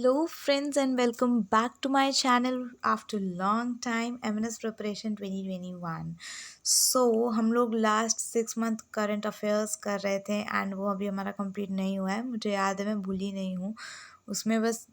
Hello friends and welcome back to my channel after long time MNS preparation 2021. हम लोग last 6 month current affairs कर रहे थे and वो अभी हमारा कंप्लीट नहीं हुआ है। मुझे याद है, मैं भूली नहीं हूँ उसमें। बस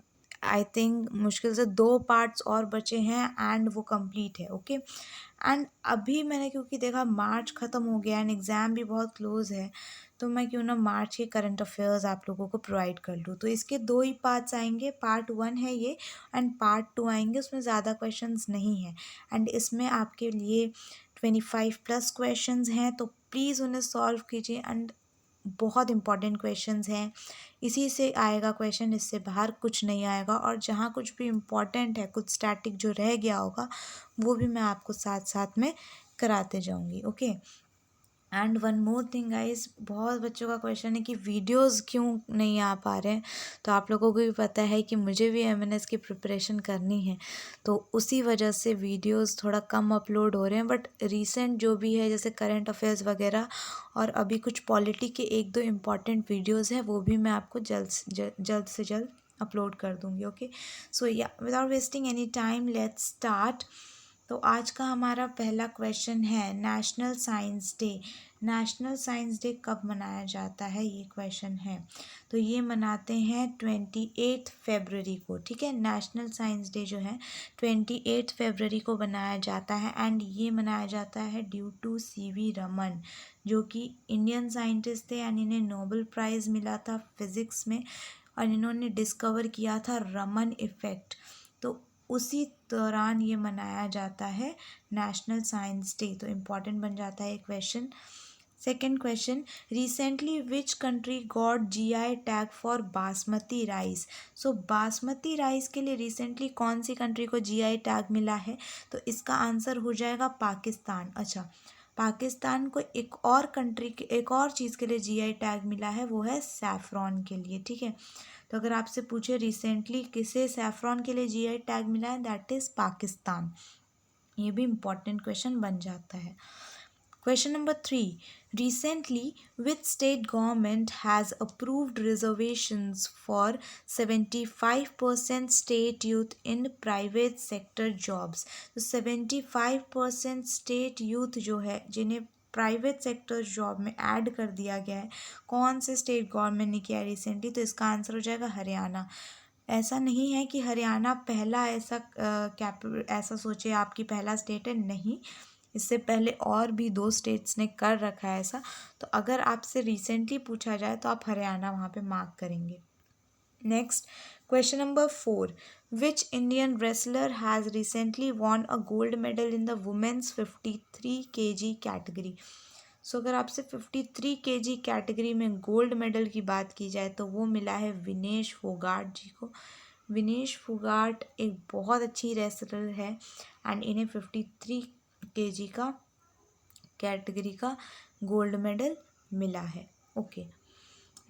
आई थिंक मुश्किल से 2 पार्ट्स और बचे हैं एंड वो कंप्लीट है। ओके एंड अभी मैंने क्योंकि देखा मार्च ख़त्म हो गया एंड एग्ज़ाम भी बहुत क्लोज है, तो मैं क्यों ना मार्च के करंट अफेयर्स आप लोगों को प्रोवाइड कर लूँ। तो इसके 2 ही पार्ट्स आएंगे, पार्ट 1 है ये एंड पार्ट 2 आएंगे। उसमें ज़्यादा क्वेश्चंस नहीं है एंड इसमें आपके लिए 25+ क्वेश्चंस हैं, तो प्लीज़ उन्हें सॉल्व कीजिए एंड बहुत इंपॉर्टेंट क्वेश्चंस हैं। इसी से आएगा क्वेश्चन, इससे बाहर कुछ नहीं आएगा। और जहाँ कुछ भी इम्पॉर्टेंट है, कुछ स्टैटिक जो रह गया होगा, वो भी मैं आपको साथ साथ में कराते जाऊँगी। Okay and one more thing guys, बहुत बच्चों का क्वेश्चन है कि वीडियोस क्यों नहीं आ पा रहे हैं। तो आप लोगों को भी पता है कि मुझे भी एमएनएस की प्रिपरेशन करनी है, तो उसी वजह से वीडियोस थोड़ा कम अपलोड हो रहे हैं। बट रीसेंट जो भी है, जैसे करंट अफेयर्स वगैरह और अभी कुछ पॉलिटी के 1-2 इम्पॉर्टेंट वीडियोज़ हैं, वो भी मैं आपको जल्द से जल्द अपलोड कर दूँगी। ओके सो या without wasting any time let's start. तो आज का हमारा पहला क्वेश्चन है, national science day. National science day कब मनाया जाता है, ये क्वेश्चन है। तो ये मनाते हैं 28 फरवरी को। ठीक है, नेशनल साइंस डे जो है 28 फरवरी को मनाया जाता है एंड ये मनाया जाता है ड्यू टू सीवी रमन, जो कि इंडियन साइंटिस्ट थे एंड इन्हें नोबेल प्राइज़ मिला था फिज़िक्स में और इन्होंने डिस्कवर किया था रमन इफ़ेक्ट। तो उसी दौरान ये मनाया जाता है नेशनल साइंस डे। तो इम्पॉर्टेंट बन जाता है question. Second question, recently which country got GI tag for basmati rice. So basmati rice के लिए रिसेंटली कौन सी कंट्री को जीआई टैग मिला है, तो इसका आंसर हो जाएगा पाकिस्तान। अच्छा, पाकिस्तान को एक और चीज़ के लिए जीआई टैग मिला है, वो है सैफ़रॉन के लिए। ठीक है, तो अगर आपसे पूछे रिसेंटली किसे सैफ़रॉन के लिए जीआई टैग मिला है, दैट इज़ पाकिस्तान। ये भी इम्पॉर्टेंट क्वेश्चन बन जाता है। Question number 3. Recently, which state government has approved reservations for 75% state youth in private sector jobs? तो 75% state youth जो है, जिन्हें प्राइवेट सेक्टर जॉब में ऐड कर दिया गया है, कौन से स्टेट गवर्नमेंट ने किया है रिसेंटली, तो इसका आंसर हो जाएगा हरियाणा। ऐसा नहीं है कि हरियाणा पहला ऐसा सोचे आपकी पहला स्टेट है, नहीं, इससे पहले और भी 2 स्टेट्स ने कर रखा है ऐसा। तो अगर आपसे रिसेंटली पूछा जाए तो आप हरियाणा वहाँ पे मार्क करेंगे। Next question number 4, which Indian wrestler has recently won a gold medal in the women's 53 kg category. So अगर आपसे 53 kg कैटेगरी में गोल्ड मेडल की बात की जाए तो वो मिला है विनेश फोगाट जी को। विनेश फोगाट एक बहुत अच्छी रेसलर है एंड इन्हें 53 kg का कैटेगरी का गोल्ड मेडल मिला है। Okay,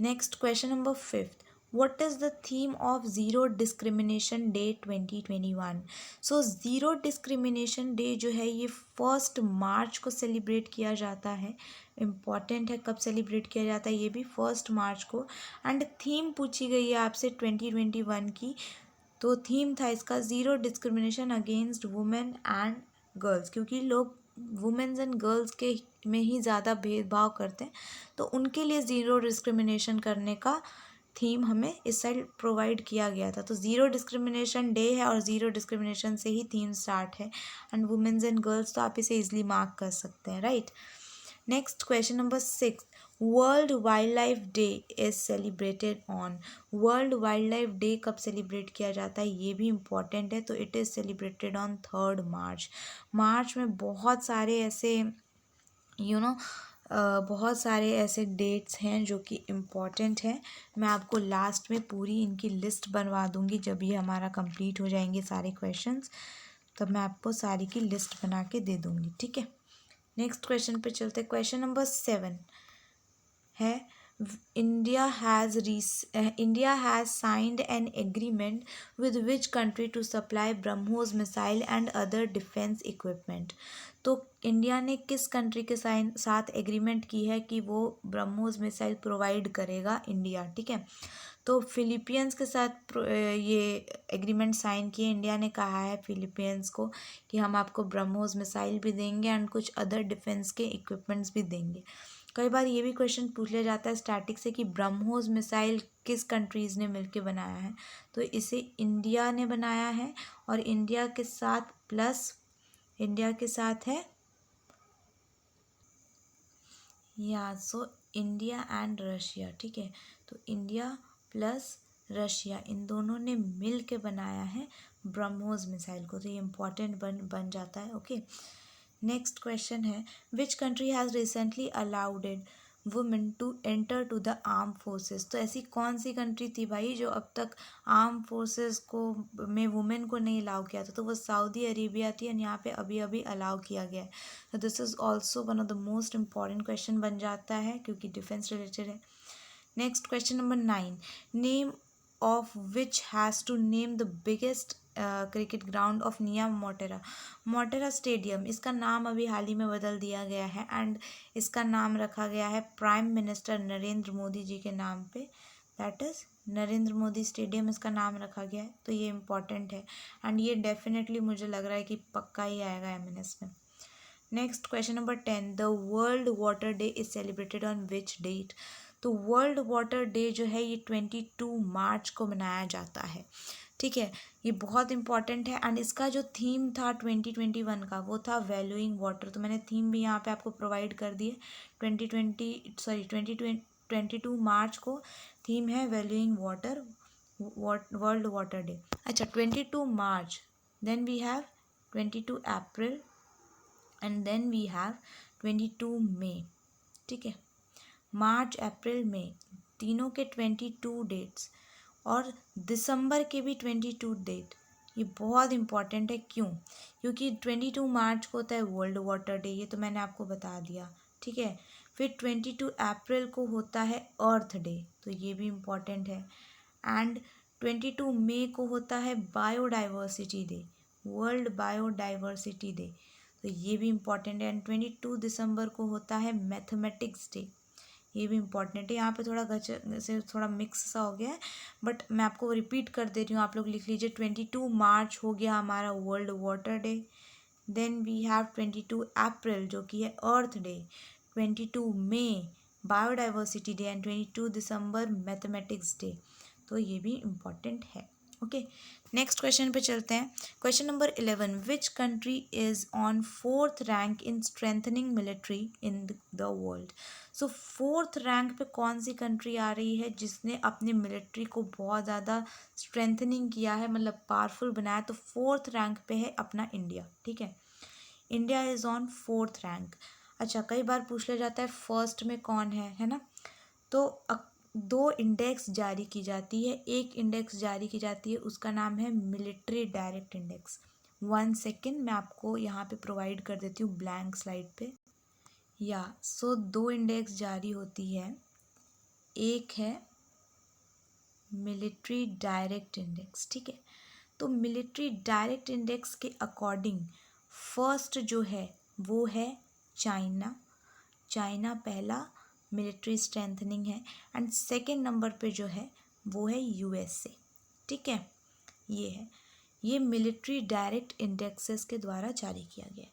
next question number 5, what is the theme of zero discrimination day 2021। So zero discrimination day जो है ये 1 मार्च को सेलिब्रेट किया जाता है। इम्पॉर्टेंट है कब सेलिब्रेट किया जाता है, ये भी 1 मार्च को। एंड थीम पूछी गई है आपसे 2021 की, तो थीम था इसका zero discrimination against women and girls, क्योंकि लोग वुमेन्स एंड गर्ल्स के में ही ज़्यादा भेदभाव करते हैं, तो उनके लिए ज़ीरो डिस्क्रिमिनेशन करने का थीम हमें इस साइड प्रोवाइड किया गया था। तो ज़ीरो डिस्क्रिमिनेशन डे है और ज़ीरो डिस्क्रिमिनेशन से ही थीम स्टार्ट है एंड वुमेन्स एंड गर्ल्स, तो आप इसे ईजिली मार्क कर सकते हैं, right. Next question number 6, world wild life day is celebrated on. World wild life day कब सेलिब्रेट किया जाता है, ये भी इम्पॉर्टेंट है। तो इट इज़ सेलिब्रेटेड ऑन 3 मार्च। मार्च में बहुत सारे ऐसे बहुत सारे ऐसे डेट्स हैं जो कि इम्पॉर्टेंट हैं। मैं आपको लास्ट में पूरी इनकी लिस्ट बनवा दूंगी, जब ये हमारा कंप्लीट हो जाएंगे सारे क्वेश्चंस, तब मैं आपको सारी की लिस्ट बना के दे दूंगी। ठीक है, नेक्स्ट क्वेश्चन पे चलते। क्वेश्चन नंबर 7 है, India has signed an agreement with which country to supply BrahMos missile and other defence equipment. तो इंडिया ने किस कंट्री के साथ एग्रीमेंट की है कि वो ब्रह्मोस मिसाइल प्रोवाइड करेगा इंडिया। ठीक है, तो फिलीपींस के साथ ये एग्रीमेंट साइन किए। इंडिया ने कहा है फिलीपींस को कि हम आपको ब्रह्मोस मिसाइल भी देंगे एंड कुछ अदर डिफेंस के इक्विपमेंट्स भी देंगे। कई बार ये भी क्वेश्चन पूछ लिया जाता है स्टैटिक से कि ब्रह्मोस मिसाइल किस कंट्रीज़ ने मिलकर बनाया है, तो इसे इंडिया ने बनाया है और इंडिया के साथ प्लस इंडिया के साथ है सो इंडिया एंड रशिया। ठीक है, तो इंडिया प्लस रशिया इन दोनों ने मिल के बनाया है ब्रह्मोस मिसाइल को, तो ये इम्पॉर्टेंट बन जाता है। ओके, नेक्स्ट क्वेश्चन है which country has recently allowed women to enter to the arm forces. तो ऐसी कौन सी कंट्री थी भाई जो अब तक आर्म फोर्सेस को में वुमेन को नहीं अलाउ किया था, तो वो सऊदी अरेबिया थी, और यहाँ पे अभी अभी अलाउ किया गया है। तो this is also one of the most important question बन जाता है क्योंकि डिफेंस रिलेटेड है। Next question number 9, name of which has to name the biggest cricket ground of निया मोटेरा। मोटेरा स्टेडियम, इसका नाम अभी हाल ही में बदल दिया गया है एंड इसका नाम रखा गया है प्राइम मिनिस्टर नरेंद्र मोदी जी के नाम पे, that is Narendra Modi stadium इसका नाम रखा गया है। तो ये इम्पॉर्टेंट है एंड ये डेफिनेटली मुझे लग रहा है कि पक्का ही आएगा एमएनएस में। Next question number 10, the world water day is celebrated on which date. तो वर्ल्ड वाटर डे जो है ये 22 मार्च को मनाया जाता है। ठीक है, ये बहुत इंपॉर्टेंट है एंड इसका जो थीम था 2021 का वो था वैल्यूइंग वाटर। तो मैंने थीम भी यहाँ पे आपको प्रोवाइड कर दी है। 22 मार्च को थीम है valuing water, world water day. अच्छा, 22 March, then we have 22 April and then we have 22 May. ठीक है, मार्च अप्रैल मई तीनों के 22 डेट्स और दिसंबर के भी 22 डेट। ये बहुत इंपॉर्टेंट है, क्यों? क्योंकि 22 मार्च को होता है वर्ल्ड वाटर डे, ये तो मैंने आपको बता दिया। ठीक है, फिर 22 अप्रैल को होता है अर्थ डे, तो ये भी इम्पॉर्टेंट है। एंड 22 मई को होता है biodiversity day, world biodiversity day, तो ये भी इम्पॉर्टेंट है। एंड 22 दिसंबर को होता है मैथमेटिक्स डे, ये भी इम्पॉर्टेंट है। यहाँ पे थोड़ा से थोड़ा मिक्स सा हो गया है, बट मैं आपको रिपीट कर दे रही हूँ, आप लोग लिख लीजिए। 22 मार्च हो गया हमारा world water day, then we have 22 April जो कि है earth day, 22 May biodiversity day and 22 December mathematics day, तो ये भी इम्पॉर्टेंट है। ओके, नेक्स्ट क्वेश्चन पे चलते हैं। Question number 11, which country is on 4th rank in strengthening military in the world. So 4th rank पे कौन सी कंट्री आ रही है जिसने अपने मिलिट्री को बहुत ज़्यादा स्ट्रेंथनिंग किया है, मतलब पावरफुल बनाया? तो 4th रैंक पे है अपना इंडिया। ठीक है, India is on 4th rank. अच्छा, कई बार पूछ लिया जाता है फर्स्ट में कौन है ना? तो दो इंडेक्स जारी की जाती है, एक इंडेक्स जारी की जाती है उसका नाम है मिलिट्री डायरेक्ट इंडेक्स। 1 सेकेंड, मैं आपको यहाँ पे प्रोवाइड कर देती हूँ ब्लैंक स्लाइड पे। सो दो इंडेक्स जारी होती है, एक है मिलिट्री डायरेक्ट इंडेक्स। ठीक है, तो मिलिट्री डायरेक्ट इंडेक्स के अकॉर्डिंग फर्स्ट जो है वो है चाइना। चाइना पहला मिलिट्री स्ट्रेंथनिंग है एंड सेकेंड नंबर पे जो है वो है यूएसए। ठीक है, ये है, ये मिलिट्री डायरेक्ट इंडेक्सेस के द्वारा जारी किया गया है।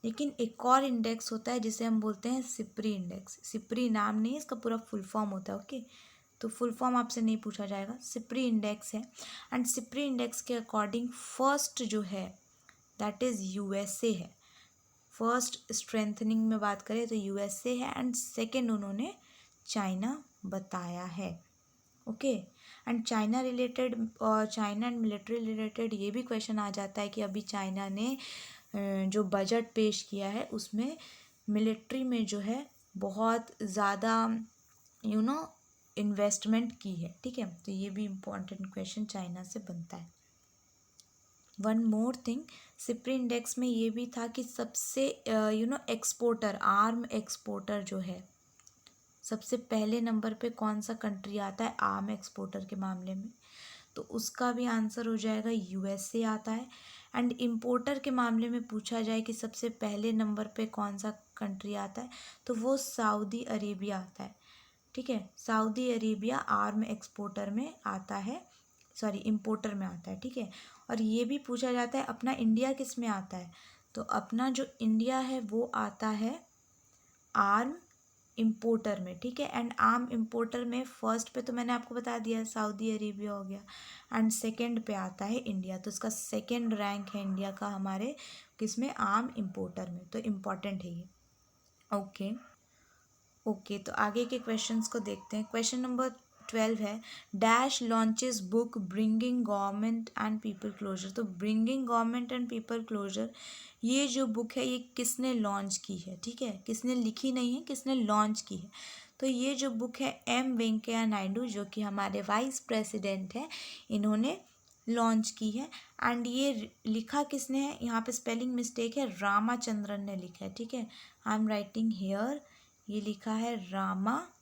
लेकिन एक और इंडेक्स होता है जिसे हम बोलते हैं सिप्री इंडेक्स। सिप्री नाम नहीं, इसका पूरा फुल फॉर्म होता है। ओके, तो फुल फॉर्म आपसे नहीं पूछा जाएगा, सिप्री इंडेक्स है एंड सिप्री इंडेक्स के अकॉर्डिंग फर्स्ट जो है दैट इज़ यूएसए है। फर्स्ट स्ट्रेंथनिंग में बात करें तो यूएसए है एंड सेकेंड उन्होंने चाइना बताया है। ओके, एंड चाइना रिलेटेड और चाइना एंड मिलिट्री रिलेटेड ये भी क्वेश्चन आ जाता है कि अभी चाइना ने जो बजट पेश किया है उसमें मिलिट्री में जो है बहुत ज़्यादा इन्वेस्टमेंट की है। ठीक है, तो ये भी इम्पोर्टेंट क्वेश्चन चाइना से बनता है। One more thing, SIPRI index में ये भी था कि सबसे एक्सपोर्टर, आर्म एक्सपोर्टर जो है, सबसे पहले नंबर पे कौन सा कंट्री आता है आर्म एक्सपोर्टर के मामले में, तो उसका भी आंसर हो जाएगा यूएसए आता है। एंड इम्पोर्टर के मामले में पूछा जाए कि सबसे पहले नंबर पे कौन सा कंट्री आता है, तो वो सऊदी अरेबिया आता है। ठीक है। सऊदी अरेबिया आर्म एक्सपोर्टर में आता है, सॉरी इम्पोर्टर में आता है, ठीक है। और ये भी पूछा जाता है अपना इंडिया किस में आता है, तो अपना जो इंडिया है वो आता है आर्म इम्पोर्टर में, ठीक है। एंड आर्म इम्पोर्टर में फर्स्ट पे तो मैंने आपको बता दिया सऊदी अरेबिया हो गया, एंड सेकंड पे आता है इंडिया, तो इसका सेकंड रैंक है इंडिया का हमारे किसमें, आर्म इम्पोर्टर में, तो इम्पॉर्टेंट है ये। ओके ओके, तो आगे के क्वेश्चंस को देखते हैं। क्वेश्चन नंबर 12 है, dash launches book bringing government and people closer. तो bringing government and people closer, ये जो बुक है ये किसने लॉन्च की है, ठीक है। किसने लिखी नहीं है, किसने लॉन्च की है। तो ये जो बुक है एम वेंकैया नायडू, जो कि हमारे वाइस प्रेसिडेंट हैं, इन्होंने लॉन्च की है। एंड ये लिखा किसने है, यहाँ पे स्पेलिंग मिस्टेक है, रामाचंद्रन ने लिखा है, ठीक है। आई एम राइटिंग हेयर, ये लिखा है रामाचंद्रन,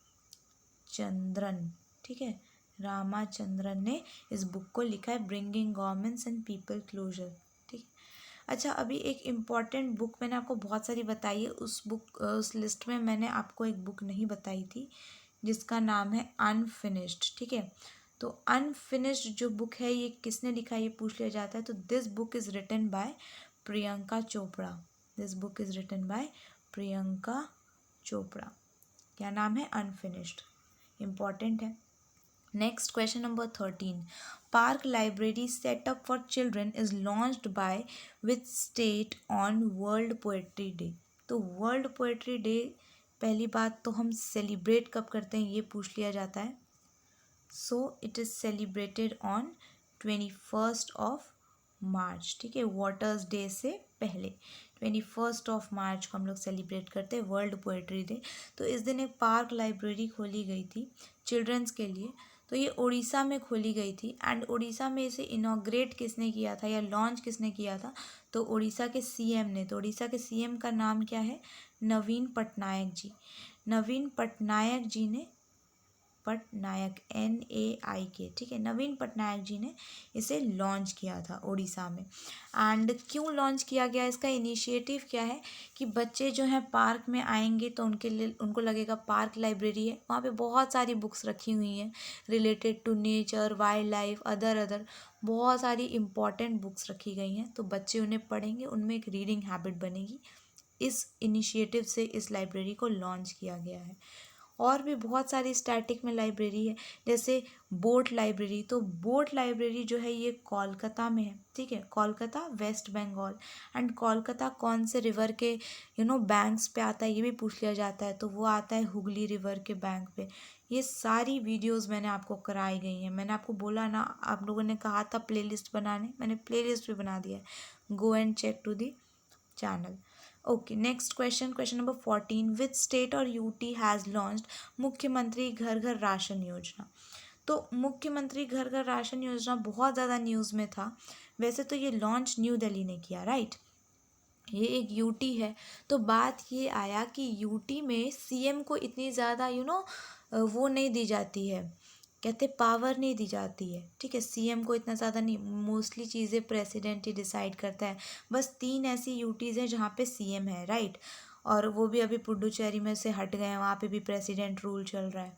ठीक है। रामाचंद्रन ने इस बुक को लिखा है, bringing governments and people closer, ठीक है। अच्छा, अभी एक इम्पॉर्टेंट बुक मैंने आपको बहुत सारी बताई है, उस लिस्ट में मैंने आपको एक बुक नहीं बताई थी जिसका नाम है अनफिनिश्ड, ठीक है। तो अनफिनिश्ड जो बुक है ये किसने लिखा है ये पूछ लिया जाता है, तो this book is written by Priyanka Chopra. This book is written by Priyanka Chopra. क्या नाम है, अनफिनिश्ड, इम्पॉर्टेंट है। Next question number 13, park library setup for children is launched by which state on world poetry day. तो वर्ल्ड पोएट्री डे पहली बात तो हम celebrate कब करते हैं ये पूछ लिया जाता है। So it is celebrated on 21 मार्च, ठीक है। वाटर्स डे से पहले 21 मार्च को हम लोग सेलिब्रेट करते हैं वर्ल्ड पोएट्री डे। तो इस दिन एक पार्क लाइब्रेरी खोली गई थी चिल्ड्रंस के लिए, तो ये उड़ीसा में खोली गई थी। एंड उड़ीसा में इसे इनॉग्रेट किसने किया था या लॉन्च किसने किया था, तो उड़ीसा के सीएम ने। तो उड़ीसा के सीएम का नाम क्या है, नवीन पटनायक जी। नवीन पटनायक जी ने, पटनायक NAIK, ठीक है, नवीन पटनायक जी ने इसे लॉन्च किया था उड़ीसा में। एंड क्यों लॉन्च किया गया, इसका इनिशिएटिव क्या है कि बच्चे जो हैं पार्क में आएंगे तो उनके लिए उनको लगेगा पार्क लाइब्रेरी है, वहाँ पे बहुत सारी बुक्स रखी हुई हैं related to nature, wildlife, other बहुत सारी इंपॉर्टेंट बुक्स रखी गई हैं, तो बच्चे उन्हें पढ़ेंगे, उनमें एक रीडिंग हैबिट बनेगी। इस इनिशिएटिव से इस लाइब्रेरी को लॉन्च किया गया है। और भी बहुत सारी स्टैटिक में लाइब्रेरी है, जैसे बोट लाइब्रेरी। तो बोट लाइब्रेरी जो है ये कोलकाता में है, ठीक है, कोलकाता वेस्ट बंगाल। एंड कोलकाता कौन से रिवर के बैंक्स पे आता है ये भी पूछ लिया जाता है, तो वो आता है हुगली रिवर के बैंक पे। ये सारी वीडियोस मैंने आपको कराई गई हैं, मैंने आपको बोला ना, आप लोगों ने कहा था प्लेलिस्ट बनाने, मैंने प्लेलिस्ट भी बना दिया है, go and check to the channel. Okay, next question, question number 14, which state और यूटी हैज़ लॉन्च्ड मुख्यमंत्री घर घर राशन योजना। तो मुख्यमंत्री घर घर राशन योजना बहुत ज़्यादा न्यूज़ में था। वैसे तो ये लॉन्च न्यू दिल्ली ने किया, राइट, ये एक यूटी है। तो बात ये आया कि यूटी में सीएम को इतनी ज़्यादा वो नहीं दी जाती है, कहते पावर नहीं दी जाती है, ठीक है। सीएम को इतना ज़्यादा नहीं, मोस्टली चीज़ें प्रेसिडेंट ही डिसाइड करता है। बस 3 ऐसी यूटीज़ हैं जहाँ पे सीएम है, राइट, और वो भी अभी पुडुचेरी में से हट गए हैं, वहाँ पे भी प्रेसिडेंट रूल चल रहा है।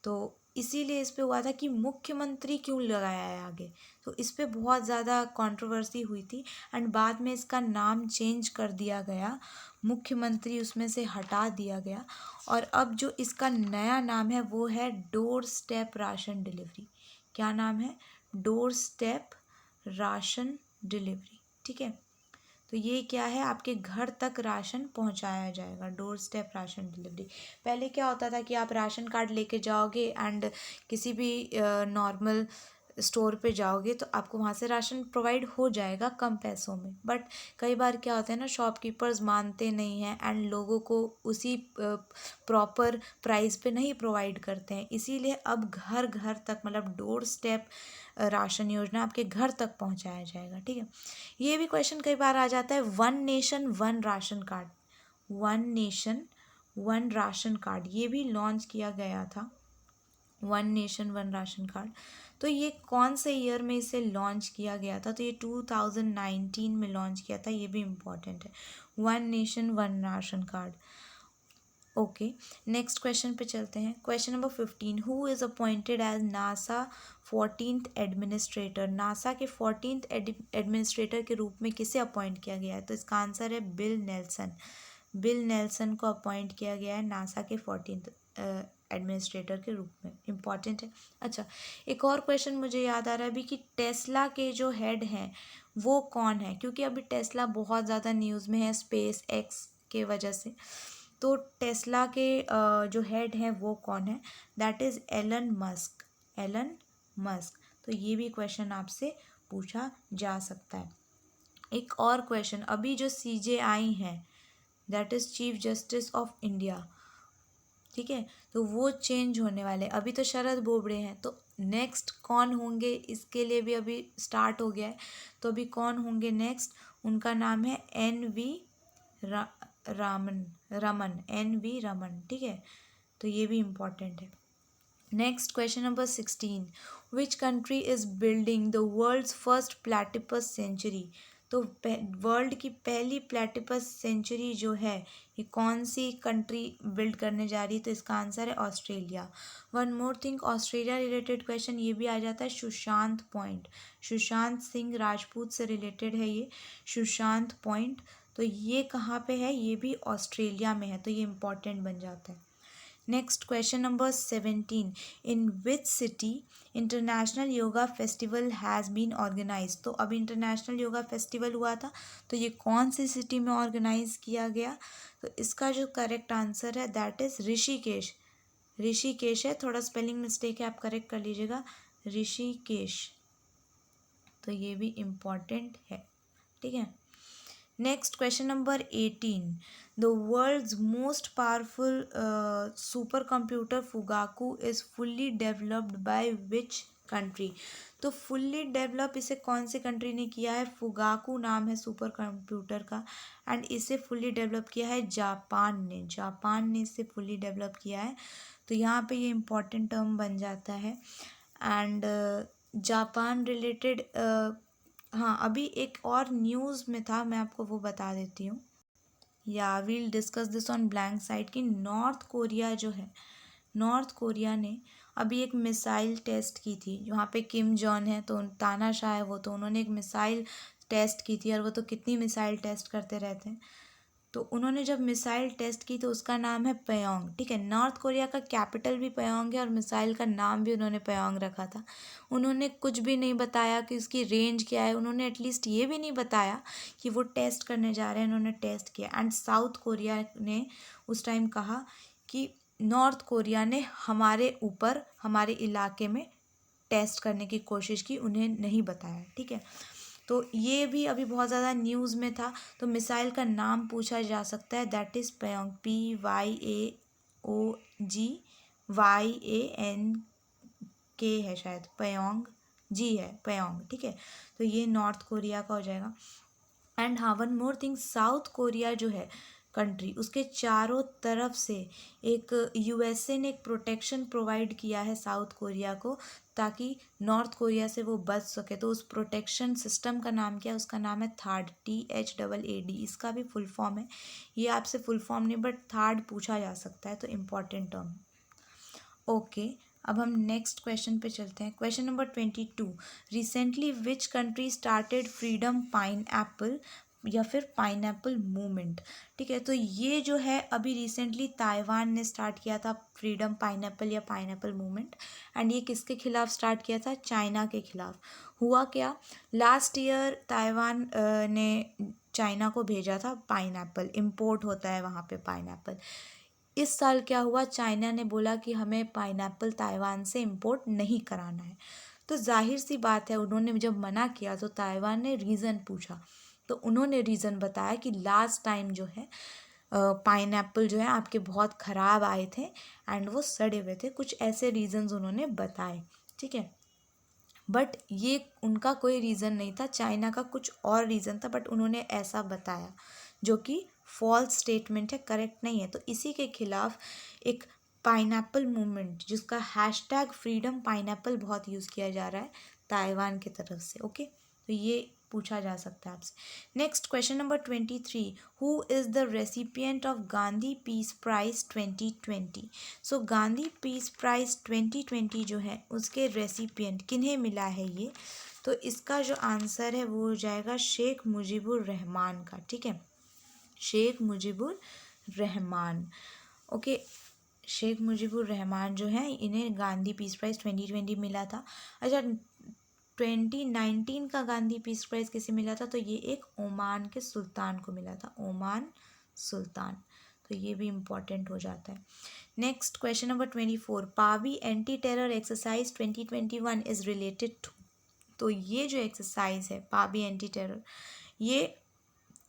तो इसीलिए इस पे हुआ था कि मुख्यमंत्री क्यों लगाया है आगे, तो इस पे बहुत ज़्यादा कंट्रोवर्सी हुई थी। एंड बाद में इसका नाम चेंज कर दिया गया, मुख्यमंत्री उसमें से हटा दिया गया, और अब जो इसका नया नाम है वो है डोर स्टेप राशन डिलीवरी। क्या नाम है, डोर स्टेप राशन डिलीवरी, ठीक है। तो ये क्या है, आपके घर तक राशन पहुंचाया जाएगा, डोर स्टेप राशन डिलीवरी। पहले क्या होता था कि आप राशन कार्ड लेके जाओगे एंड किसी भी नॉर्मल स्टोर पे जाओगे तो आपको वहाँ से राशन प्रोवाइड हो जाएगा कम पैसों में, बट कई बार क्या होता है ना, शॉपकीपर्स मानते नहीं हैं एंड लोगों को उसी प्रॉपर प्राइस पे नहीं प्रोवाइड करते हैं। इसीलिए अब घर घर तक, मतलब डोर स्टेप राशन योजना आपके घर तक पहुंचाया जाएगा, ठीक है। ये भी क्वेश्चन कई बार आ जाता है, one nation one ration card, one nation one ration card, ये भी लॉन्च किया गया था, one nation one ration card. तो ये कौन से ईयर में इसे लॉन्च किया गया था, तो ये 2019 में लॉन्च किया था, ये भी इम्पॉर्टेंट है, one nation one ration card. Okay, next question पे चलते हैं। Question number 15, who is appointed as NASA 14th administrator. NASA के 14th एडमिनिस्ट्रेटर के रूप में किसे अपॉइंट किया गया है? तो इसका आंसर है बिल नेल्सन। बिल नेल्सन को अपॉइंट किया गया है नासा के 14th एडमिनिस्ट्रेटर के रूप में। इम्पॉर्टेंट है। अच्छा, एक और क्वेश्चन मुझे याद आ रहा है अभी कि टेस्ला के जो हेड हैं वो कौन है, क्योंकि अभी टेस्ला बहुत ज़्यादा न्यूज़ में है स्पेस एक्स के वजह से। तो टेस्ला के जो हेड हैं वो कौन है? That is Elon Musk. Elon Musk. तो ये भी क्वेश्चन आपसे पूछा जा सकता है। एक और क्वेश्चन, अभी जो CJI है that is chief justice of India, ठीक है, तो वो चेंज होने वाले। अभी तो शरद बोबड़े हैं, तो नेक्स्ट कौन होंगे इसके लिए भी अभी स्टार्ट हो गया है। तो अभी कौन होंगे नेक्स्ट? उनका नाम है NV रमन, ठीक है। तो ये भी इम्पॉर्टेंट है। Next question number 16, which country is building the world's first platypus sanctuary. तो वर्ल्ड की पहली प्लेटिपस सेंचुरी जो है ये कौन सी कंट्री बिल्ड करने जा रही है? तो इसका आंसर है Australia. One more thing, Australia related question ये भी आ जाता है, सुशांत पॉइंट। सुशांत सिंह राजपूत से रिलेटेड है ये सुशांत पॉइंट। तो ये कहाँ पे है? ये भी ऑस्ट्रेलिया में है, तो ये इम्पॉर्टेंट बन जाता है। Next question number 17, in which city international yoga festival has been organise. तो अभी इंटरनेशनल योगा फेस्टिवल हुआ था, तो ये कौन सी सिटी में ऑर्गेनाइज किया गया? तो इसका जो करेक्ट आंसर है दैट इज़ ऋषिकेश। ऋषिकेश है, थोड़ा स्पेलिंग मिस्टेक है, आप करेक्ट कर लीजिएगा, ऋषिकेश। तो ये भी इम्पॉर्टेंट है, ठीक है। Next question number 18, the world's most powerful super computer Fugaku is fully developed by which country. तो फुल्ली डेवलप इसे कौन सी कंट्री ने किया है? फुगाकू नाम है सुपर कंप्यूटर का, एंड इसे फुल्ली डेवलप किया है जापान ने। जापान ने इसे फुल्ली डेवलप किया है। तो यहाँ पे ये इम्पॉर्टेंट टर्म बन जाता है। एंड जापान रिलेटेड हाँ, अभी एक और न्यूज़ में था, मैं आपको वो बता देती हूँ। या we'll discuss this on blank side की नॉर्थ कोरिया जो है, नॉर्थ कोरिया ने अभी एक मिसाइल टेस्ट की थी। वहाँ पे किम जॉन है, तो तानाशाह है वो, तो उन्होंने एक मिसाइल टेस्ट की थी, और वो तो कितनी मिसाइल टेस्ट करते रहते हैं। तो उन्होंने जब मिसाइल टेस्ट की तो उसका नाम है पयोंग, ठीक है। नॉर्थ कोरिया का कैपिटल भी पयोंग है और मिसाइल का नाम भी उन्होंने पयोंग रखा था। उन्होंने कुछ भी नहीं बताया कि उसकी रेंज क्या है, उन्होंने एटलीस्ट ये भी नहीं बताया कि वो टेस्ट करने जा रहे हैं, उन्होंने टेस्ट किया। एंड साउथ कोरिया ने उस टाइम कहा कि नॉर्थ कोरिया ने हमारे ऊपर, हमारे इलाके में टेस्ट करने की कोशिश की, उन्हें नहीं बताया, ठीक है। तो ये भी अभी बहुत ज़्यादा न्यूज़ में था। तो मिसाइल का नाम पूछा जा सकता है, दैट इज़ पयोंग, PYAOGYANK है शायद, पयोंग जी है, पयोंग, ठीक है। तो ये नॉर्थ कोरिया का हो जाएगा। एंड हाँ, one more thing, south Korea जो है कंट्री, उसके चारों तरफ से एक USA ने एक प्रोटेक्शन प्रोवाइड किया है साउथ कोरिया को, ताकि नॉर्थ कोरिया से वो बच सके। तो उस प्रोटेक्शन सिस्टम का नाम क्या है? उसका नाम है थाड, THAAD। इसका भी फुल फॉर्म है, ये आपसे फुल फॉर्म नहीं बट थाड पूछा जा सकता है, तो इम्पॉर्टेंट टर्म। ओके, अब हम नेक्स्ट क्वेश्चन पे चलते हैं। Question number 22, recently which country started freedom pine Apple या फिर पाइन एप्पल मूवमेंट, ठीक है। तो ये जो है अभी रिसेंटली ताइवान ने स्टार्ट किया था फ्रीडम पाइन एप्पल या पाइन एप्पल मूवमेंट। एंड ये किसके खिलाफ स्टार्ट किया था? चाइना के खिलाफ। हुआ क्या, लास्ट ईयर ताइवान ने चाइना को भेजा था पाइन एप्पल, इम्पोर्ट होता है वहाँ पे पाइन एप्पल। इस साल क्या हुआ, चाइना ने बोला कि हमें पाइनएप्पल ताइवान से इंपोर्ट नहीं कराना है। तो जाहिर सी बात है, उन्होंने जब मना किया तो ताइवान ने रीज़न पूछा, तो उन्होंने रीज़न बताया कि लास्ट टाइम जो है पाइनएप्पल जो है आपके बहुत ख़राब आए थे एंड वो सड़े हुए थे, कुछ ऐसे रीज़न्स उन्होंने बताए, ठीक है। बट ये उनका कोई रीज़न नहीं था, चाइना का कुछ और रीज़न था, बट उन्होंने ऐसा बताया जो कि फॉल्स स्टेटमेंट है, करेक्ट नहीं है। तो इसी के खिलाफ एक पाइनएप्पल मूवमेंट, जिसका हैशटैग फ्रीडम पाइनएप्पल बहुत यूज़ किया जा रहा है ताइवान की तरफ से, ओके। तो ये पूछा जा सकता है आपसे। Next question number 23, who is the recipient of Gandhi peace prize 2020। So Gandhi peace prize 2020 जो है उसके रेसिपिएंट किन्हें मिला है ये, तो इसका जो आंसर है वो हो जाएगा शेख मुजीबुर रहमान का। ठीक है, शेख मुजीबुर रहमान। ओके, शेख मुजीबुर रहमान जो है इन्हें गांधी पीस प्राइज़ 2020 मिला था। अच्छा, 2019 का गांधी पीस प्राइज़ किसे मिला था, तो ये एक ओमान के सुल्तान को मिला था, ओमान सुल्तान। तो ये भी इम्पॉर्टेंट हो जाता है। Next question number 24, Pabbi anti terror exercise 2021 is related to. तो ये जो एक्सरसाइज है पावी एंटी टेरर, ये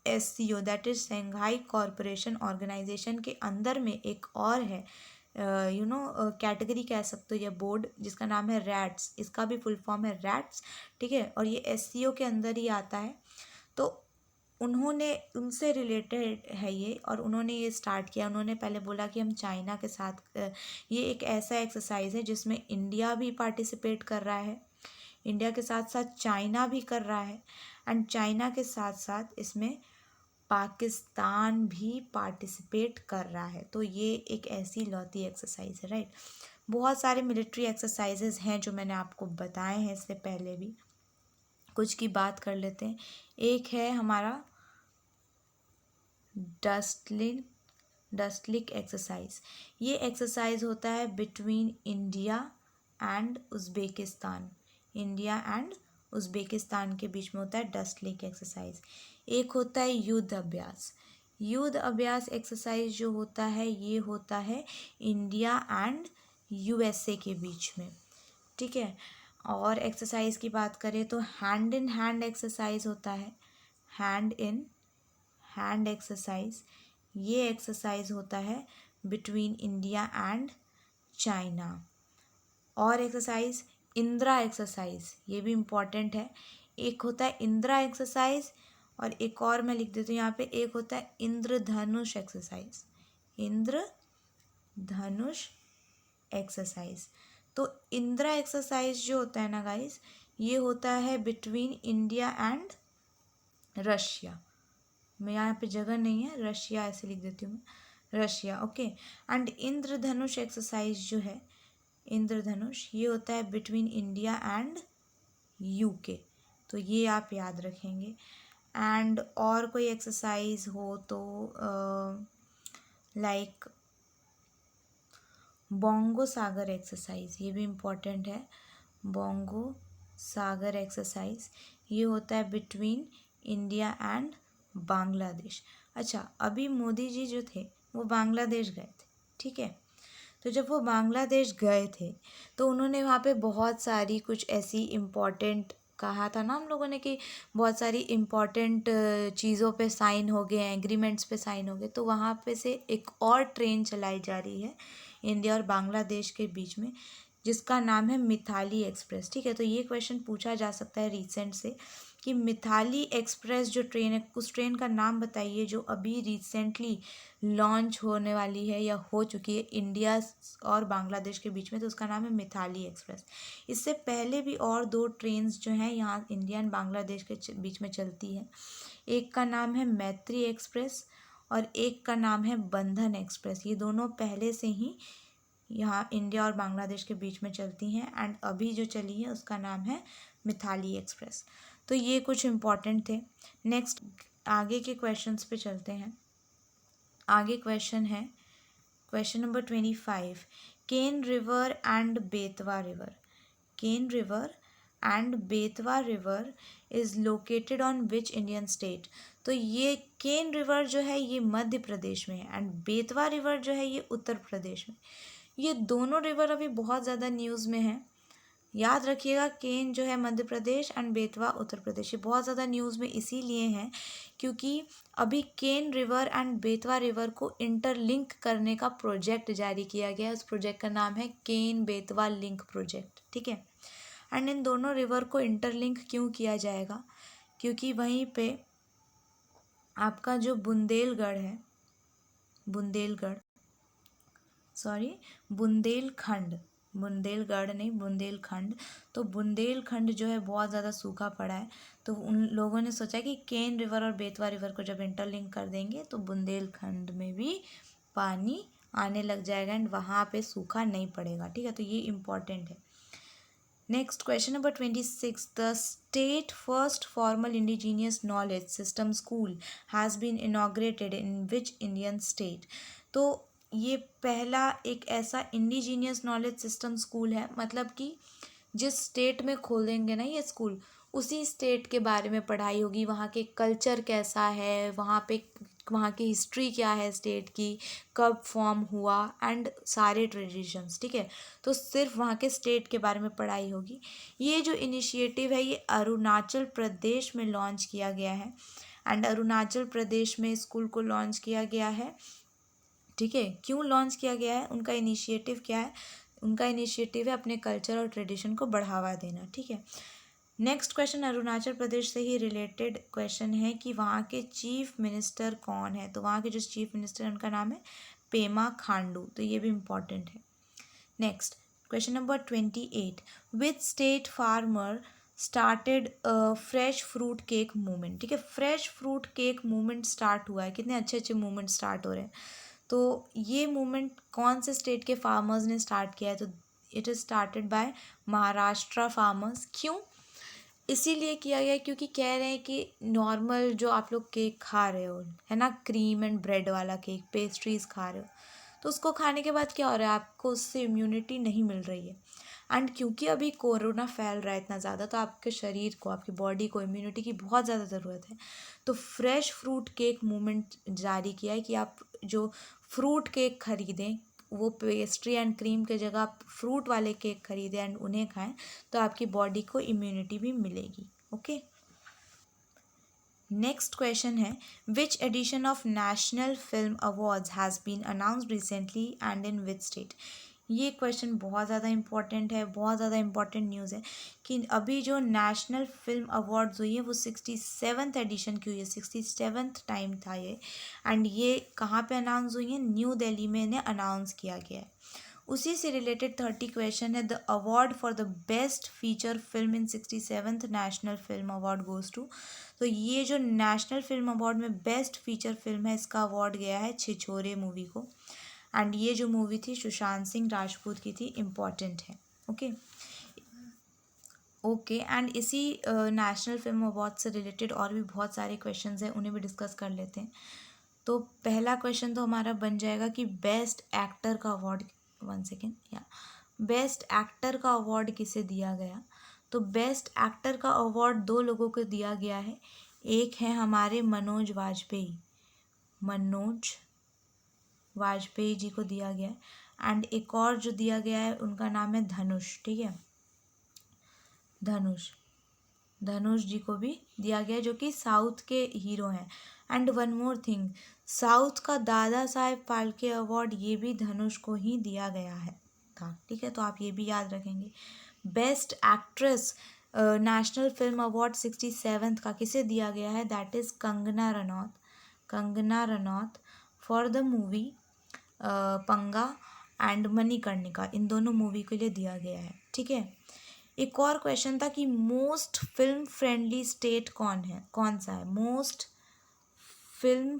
SCO that is Shanghai corporation organisation के अंदर में एक और है, कैटेगरी कह सकते हो या बोर्ड, जिसका नाम है रैट्स। इसका भी फुल फॉर्म है रैट्स। ठीक है, और ये SCO के अंदर ही आता है। तो उन्होंने उनसे रिलेटेड है ये, और उन्होंने ये स्टार्ट किया। उन्होंने पहले बोला कि हम चाइना के साथ, ये एक ऐसा एक्सरसाइज है जिसमें इंडिया भी पार्टिसिपेट कर रहा है, इंडिया के साथ साथ चाइना भी कर रहा है, एंड चाइना के साथ साथ इसमें पाकिस्तान भी पार्टिसिपेट कर रहा है। तो ये एक ऐसी लौती एक्सरसाइज है, राइट। बहुत सारे मिलिट्री एक्सरसाइजेज हैं जो मैंने आपको बताए हैं इससे पहले भी, कुछ की बात कर लेते हैं। एक है हमारा डस्टलिक एक्सरसाइज। ये एक्सरसाइज होता है between India and Uzbekistan, India and Uzbekistan के बीच में होता है डस्टलिक एक्सरसाइज। एक होता है युद्ध अभ्यास। युद्ध अभ्यास एक्सरसाइज जो होता है ये होता है इंडिया एंड USA के बीच में। ठीक है, और एक्सरसाइज की बात करें तो हैंड इन हैंड एक्सरसाइज होता है, हैंड इन हैंड एक्सरसाइज। ये एक्सरसाइज होता है बिटवीन इंडिया एंड चाइना। और एक्सरसाइज इंदिरा एक्सरसाइज, ये भी इम्पॉर्टेंट है। एक होता है इंदिरा एक्सरसाइज, और एक और मैं लिख देती हूँ यहाँ पे, एक होता है इंद्रधनुष एक्सरसाइज, इंद्रधनुष एक्सरसाइज। तो इंदिरा एक्सरसाइज जो होता है ना गाइस, ये होता है बिटवीन इंडिया एंड रशिया। मैं यहाँ पे जगह नहीं है, रशिया ऐसे लिख देती हूँ मैं, Russia. Okay, and Indradhanush exercise जो है, इंद्रधनुष, ये होता है बिटवीन इंडिया एंड UK। तो ये आप याद रखेंगे। एंड और कोई एक्सरसाइज हो तो लाइक बोंगो सागर एक्सरसाइज, ये भी इम्पॉर्टेंट है। बोंगो सागर एक्सरसाइज, ये होता है बिटवीन इंडिया एंड बांग्लादेश। अच्छा, अभी मोदी जी जो थे वो बांग्लादेश गए थे। ठीक है, तो जब वो बांग्लादेश गए थे तो उन्होंने वहाँ पे बहुत सारी कुछ ऐसी इम्पॉर्टेंट, कहा था ना हम लोगों ने कि बहुत सारी इम्पॉर्टेंट चीज़ों पे साइन हो गए हैं, एग्रीमेंट्स पे साइन हो गए। तो वहाँ पे से एक और ट्रेन चलाई जा रही है इंडिया और बांग्लादेश के बीच में, जिसका नाम है मिथाली एक्सप्रेस। ठीक है, तो ये क्वेश्चन पूछा जा सकता है रिसेंट से कि मिथाली एक्सप्रेस जो ट्रेन है, उस ट्रेन का नाम बताइए जो अभी रिसेंटली लॉन्च होने वाली है या हो चुकी है इंडिया और बांग्लादेश के बीच में। तो उसका नाम है मिथाली एक्सप्रेस। इससे पहले भी और 2 ट्रेन्स जो हैं यहाँ इंडिया एंड बांग्लादेश के बीच में चलती हैं। एक का नाम है मैत्री एक्सप्रेस और एक का नाम है बंधन एक्सप्रेस। ये दोनों पहले से ही यहाँ इंडिया और बांग्लादेश के बीच में चलती हैं, एंड अभी जो चली है उसका नाम है मिथाली एक्सप्रेस। तो ये कुछ इम्पॉर्टेंट थे। नेक्स्ट आगे के क्वेश्चंस पे चलते हैं। आगे क्वेश्चन है question number 25, Ken river and Betwa river. Ken river and Betwa river is located on which Indian state. तो ये केन रिवर जो है ये मध्य प्रदेश में है, एंड बेतवा रिवर जो है ये उत्तर प्रदेश में। ये दोनों रिवर अभी बहुत ज़्यादा न्यूज़ में है। याद रखिएगा, केन जो है मध्य प्रदेश एंड बेतवा उत्तर प्रदेश, ये बहुत ज़्यादा न्यूज़ में इसीलिए हैं क्योंकि अभी केन रिवर एंड बेतवा रिवर को इंटरलिंक करने का प्रोजेक्ट जारी किया गया है। उस प्रोजेक्ट का नाम है केन बेतवा लिंक प्रोजेक्ट। ठीक है, एंड इन दोनों रिवर को इंटरलिंक क्यों किया जाएगा, क्योंकि वहीं पे आपका जो बुंदेलगढ़ है, बुंदेलखंड, बुंदेलगढ़ नहीं, बुंदेलखंड। तो बुंदेलखंड जो है बहुत ज़्यादा सूखा पड़ा है, तो उन लोगों ने सोचा कि केन रिवर और बेतवा रिवर को जब इंटरलिंक कर देंगे तो बुंदेलखंड में भी पानी आने लग जाएगा एंड वहाँ पे सूखा नहीं पड़ेगा। ठीक है, तो ये इम्पॉर्टेंट है। Next, question number 26. The state first formal indigenous knowledge system school has been inaugurated in which Indian state? तो ये पहला एक ऐसा इंडिजीनियस नॉलेज सिस्टम स्कूल है, मतलब कि जिस स्टेट में खोलेंगे ना ये स्कूल, उसी स्टेट के बारे में पढ़ाई होगी, वहाँ के कल्चर कैसा है, वहाँ की हिस्ट्री क्या है स्टेट की, कब फॉर्म हुआ एंड सारे ट्रेडिशंस। ठीक है, तो सिर्फ वहाँ के स्टेट के बारे में पढ़ाई होगी। ये जो इनिशिएटिव है ये अरुणाचल प्रदेश में लॉन्च किया गया है एंड अरुणाचल प्रदेश में स्कूल को लॉन्च किया गया है। ठीक है, क्यों लॉन्च किया गया है, उनका इनिशिएटिव क्या है? उनका इनिशिएटिव है अपने कल्चर और ट्रेडिशन को बढ़ावा देना। ठीक है, नेक्स्ट क्वेश्चन अरुणाचल प्रदेश से ही रिलेटेड क्वेश्चन है कि वहाँ के चीफ मिनिस्टर कौन है। तो वहाँ के जो चीफ मिनिस्टर हैं उनका नाम है पेमा खांडू, तो ये भी इम्पॉर्टेंट है। Next question number 28. Which state farmer started fresh fruit cake movement? ठीक है, fresh fruit cake movement start हुआ है, कितने अच्छे अच्छे मूवमेंट स्टार्ट हो रहे हैं। तो ये मूवमेंट कौन से स्टेट के फार्मर्स ने स्टार्ट किया है? तो it is started by Maharashtra farmers. क्यों? इसीलिए किया गया क्योंकि कह रहे हैं कि नॉर्मल जो आप लोग केक खा रहे हो है ना, क्रीम एंड ब्रेड वाला केक, पेस्ट्रीज खा रहे हो, तो उसको खाने के बाद क्या हो रहा है, आपको उससे इम्यूनिटी नहीं मिल रही है। एंड क्योंकि अभी कोरोना फैल रहा है इतना ज़्यादा, तो आपके शरीर को, आपकी बॉडी को इम्यूनिटी की बहुत ज़्यादा ज़रूरत है। तो फ्रेश फ्रूट केक मूवमेंट जारी किया है कि आप जो फ्रूट केक खरीदें, वो पेस्ट्री एंड क्रीम के जगह आप फ्रूट वाले केक खरीदें एंड उन्हें खाएं, तो आपकी बॉडी को इम्यूनिटी भी मिलेगी। ओके, नेक्स्ट क्वेश्चन है which edition of national film awards has been announced recently and in which state? ये क्वेश्चन बहुत ज़्यादा इंपॉर्टेंट है, बहुत ज़्यादा इंपॉर्टेंट न्यूज़ है कि अभी जो नेशनल फिल्म अवार्ड्स हुई है वो 67th एडिशन की हुई है, 67th टाइम था ये। एंड ये कहाँ पे अनाउंस हुई है? न्यू दिल्ली में इन्हें अनाउंस किया गया है। उसी से रिलेटेड 30 क्वेश्चन है। The award for the best feature film in 67th national film award goes to. तो ये जो नेशनल फिल्म अवार्ड में बेस्ट फीचर फिल्म है, इसका अवार्ड गया है छिछोरे मूवी को। एंड ये जो मूवी थी सुशांत सिंह राजपूत की थी, इम्पॉर्टेंट है। ओके ओके, एंड इसी नेशनल फिल्म अवार्ड से रिलेटेड और भी बहुत सारे क्वेश्चंस हैं, उन्हें भी डिस्कस कर लेते हैं। तो पहला क्वेश्चन तो हमारा बन जाएगा कि बेस्ट एक्टर का अवार्ड, वन सेकेंड, या बेस्ट एक्टर का अवार्ड किसे दिया गया? तो बेस्ट एक्टर का अवार्ड दो लोगों को दिया गया है। एक है हमारे मनोज वाजपेयी जी को दिया गया है एंड एक और जो दिया गया है उनका नाम है धनुष। ठीक है, धनुष जी को भी दिया गया है, जो कि साउथ के हीरो हैं। And one more thing, south का दादा साहेब फाल्के अवार्ड ये भी धनुष को ही दिया गया है था। ठीक है, तो आप ये भी याद रखेंगे। Best actress national film award 67th का किसे दिया गया है? That is Kangana Ranaut for the movie पंगा एंड मणिकर्णिका, इन दोनों मूवी के लिए दिया गया है। ठीक है, एक और क्वेश्चन था कि मोस्ट फिल्म फ्रेंडली स्टेट कौन सा है? मोस्ट फिल्म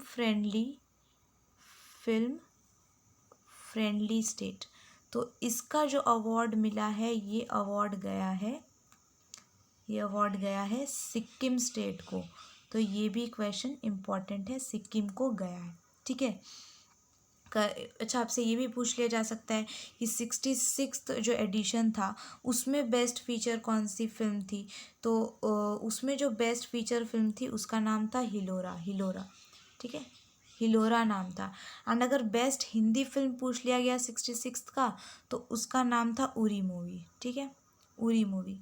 फ्रेंडली स्टेट, तो इसका जो अवार्ड मिला है ये अवार्ड गया है सिक्किम स्टेट को। तो ये भी क्वेश्चन इम्पॉर्टेंट है, सिक्किम को गया है। ठीक है, अच्छा आपसे ये भी पूछ लिया जा सकता है कि 66th जो एडिशन था उसमें बेस्ट फीचर कौन सी फिल्म थी? तो उसमें जो बेस्ट फीचर फिल्म थी उसका नाम था हिलोरा। ठीक है, हिलोरा नाम था। एंड अगर बेस्ट हिंदी फिल्म पूछ लिया गया 66th का, तो उसका नाम था उरी मूवी। ठीक है, उरी मूवी।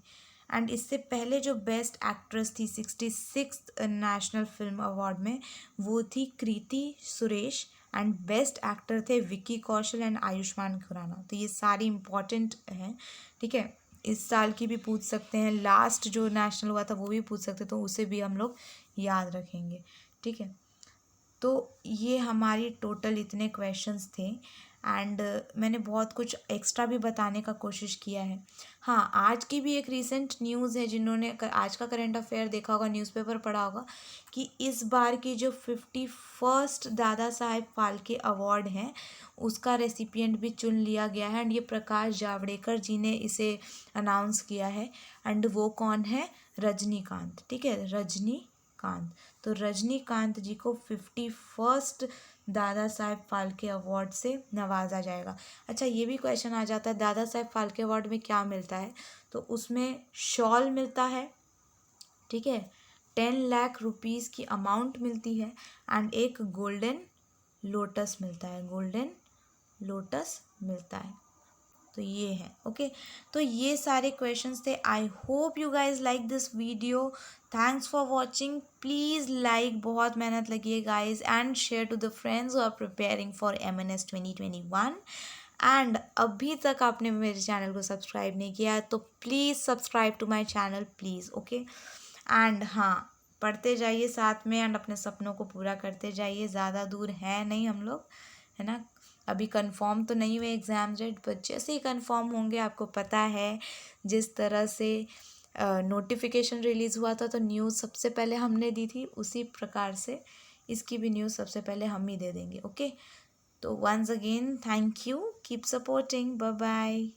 एंड इससे पहले जो बेस्ट एक्ट्रेस थी 66th नेशनल फिल्म अवार्ड में, वो थी कृति सुरेश। एंड बेस्ट एक्टर थे विक्की कौशल एंड आयुष्मान खुराना। तो ये सारी इम्पॉर्टेंट हैं। ठीक है, इस साल की भी पूछ सकते हैं, लास्ट जो नेशनल हुआ था वो भी पूछ सकते, तो उसे भी हम लोग याद रखेंगे। ठीक है, तो ये हमारी टोटल इतने क्वेश्चंस थे एंड मैंने बहुत कुछ एक्स्ट्रा भी बताने का कोशिश किया है। हाँ, आज की भी एक रीसेंट न्यूज़ है, जिन्होंने आज का करंट अफेयर देखा होगा, न्यूज़पेपर पढ़ा होगा, कि इस बार की जो 51st दादा साहेब फाल्के अवार्ड हैं उसका रेसिपिएंट भी चुन लिया गया है। एंड ये प्रकाश जावड़ेकर जी ने इसे अनाउंस किया है। एंड वो कौन है? रजनीकांत। ठीक है, रजनीकांत। तो रजनीकांत जी को 51st दादा साहेब फाल्के अवार्ड से नवाजा जाएगा। अच्छा, ये भी क्वेश्चन आ जाता है दादा साहेब फाल्के अवार्ड में क्या मिलता है? तो उसमें शॉल मिलता है, ठीक है, 10 लाख रुपीज़ की अमाउंट मिलती है, एंड एक गोल्डन लोटस मिलता है, गोल्डन लोटस मिलता है। तो ये है। ओके, तो ये सारे क्वेश्चंस थे। I hope you guys like this video. Thanks for watching. Please like, बहुत मेहनत लगी है guys, and share to the friends who are preparing for MNS 2021। And अभी तक आपने मेरे चैनल को सब्सक्राइब नहीं किया है तो please subscribe to my channel please. Okay, and हाँ, पढ़ते जाइए साथ में एंड अपने सपनों को पूरा करते जाइए। ज़्यादा दूर है नहीं हम लोग, है ना। अभी कंफर्म तो नहीं हुए एग्ज़ाम डेट, बट जैसे ही कंफर्म होंगे, आपको पता है जिस तरह से नोटिफिकेशन रिलीज़ हुआ था तो न्यूज़ सबसे पहले हमने दी थी, उसी प्रकार से इसकी भी न्यूज़ सबसे पहले हम ही दे देंगे। ओके, तो once again thank you, keep supporting, bye bye.